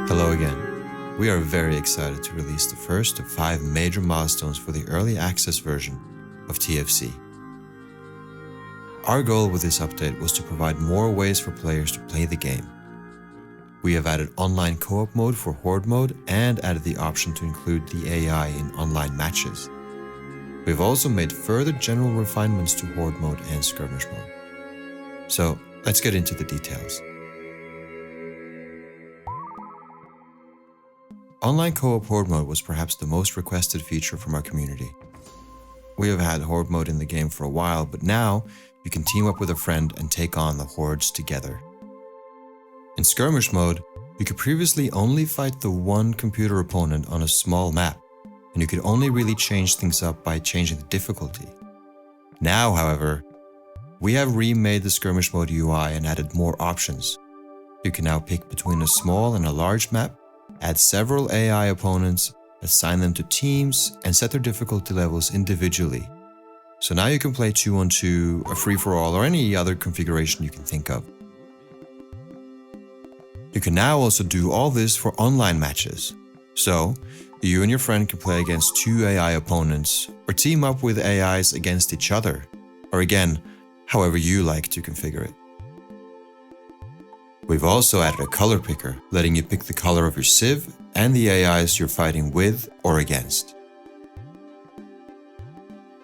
Hello again. We are very excited to release the first of 5 major milestones for the early access version of TFC. Our goal with this update was to provide more ways for players to play the game. We have added online co-op mode for Horde mode and added the option to include the AI in online matches. We've also made further general refinements to Horde mode and skirmish mode. So let's get into the details. Online co-op Horde mode was perhaps the most requested feature from our community. We have had Horde mode in the game for a while, but now you can team up with a friend and take on the Hordes together. In skirmish mode, you could previously only fight the one computer opponent on a small map, and you could only really change things up by changing the difficulty. Now, however, we have remade the skirmish mode UI and added more options. You can now pick between a small and a large map, add several AI opponents, assign them to teams, and set their difficulty levels individually. So now you can play 2-on-2, a free-for-all, or any other configuration you can think of. You can now also do all this for online matches. So, you and your friend can play against 2 AI opponents, or team up with AIs against each other, or again, however you like to configure it. We've also added a color picker, letting you pick the color of your civ and the AIs you're fighting with or against.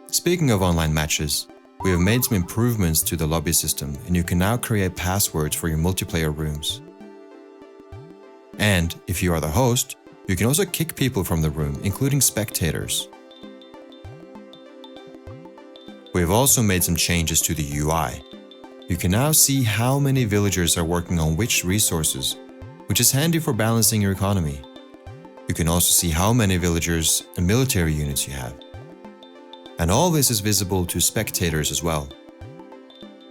Speaking of online matches, we have made some improvements to the lobby system, and you can now create passwords for your multiplayer rooms. And if you are the host, you can also kick people from the room, including spectators. We have also made some changes to the UI. You can now see how many villagers are working on which resources, which is handy for balancing your economy. You can also see how many villagers and military units you have. And all this is visible to spectators as well.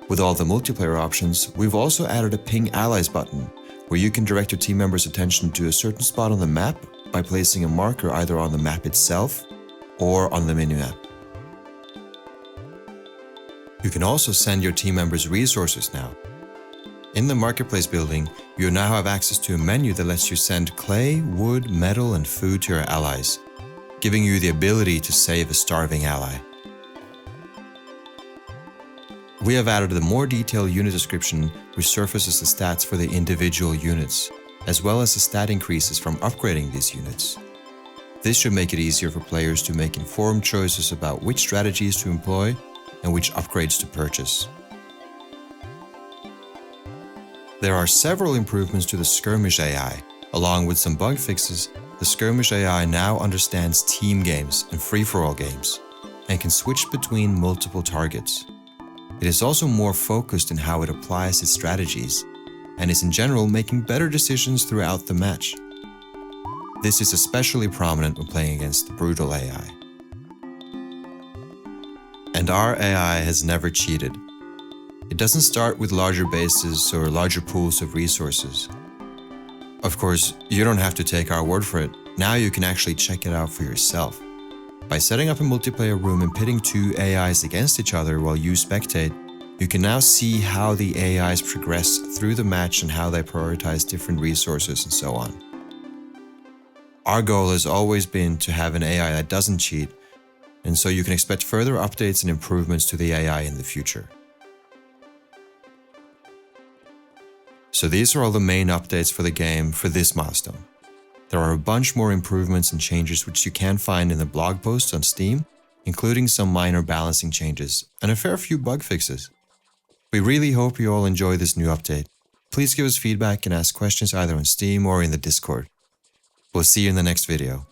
With all the multiplayer options, we've also added a ping allies button, where you can direct your team members' attention to a certain spot on the map by placing a marker either on the map itself or on the minimap. You can also send your team members resources now. In the marketplace building, you now have access to a menu that lets you send clay, wood, metal, and food to your allies, giving you the ability to save a starving ally. We have added a more detailed unit description which surfaces the stats for the individual units, as well as the stat increases from upgrading these units. This should make it easier for players to make informed choices about which strategies to employ and which upgrades to purchase. There are several improvements to the skirmish AI. Along with some bug fixes, the skirmish AI now understands team games and free-for-all games, and can switch between multiple targets. It is also more focused in how it applies its strategies, and is in general making better decisions throughout the match. This is especially prominent when playing against the brutal AI. And our AI has never cheated. It doesn't start with larger bases or larger pools of resources. Of course, you don't have to take our word for it. Now you can actually check it out for yourself. By setting up a multiplayer room and pitting 2 AIs against each other while you spectate, you can now see how the AIs progress through the match and how they prioritize different resources and so on. Our goal has always been to have an AI that doesn't cheat, and so you can expect further updates and improvements to the AI in the future. So these are all the main updates for the game for this milestone. There are a bunch more improvements and changes which you can find in the blog posts on Steam, including some minor balancing changes and a fair few bug fixes. We really hope you all enjoy this new update. Please give us feedback and ask questions either on Steam or in the Discord. We'll see you in the next video.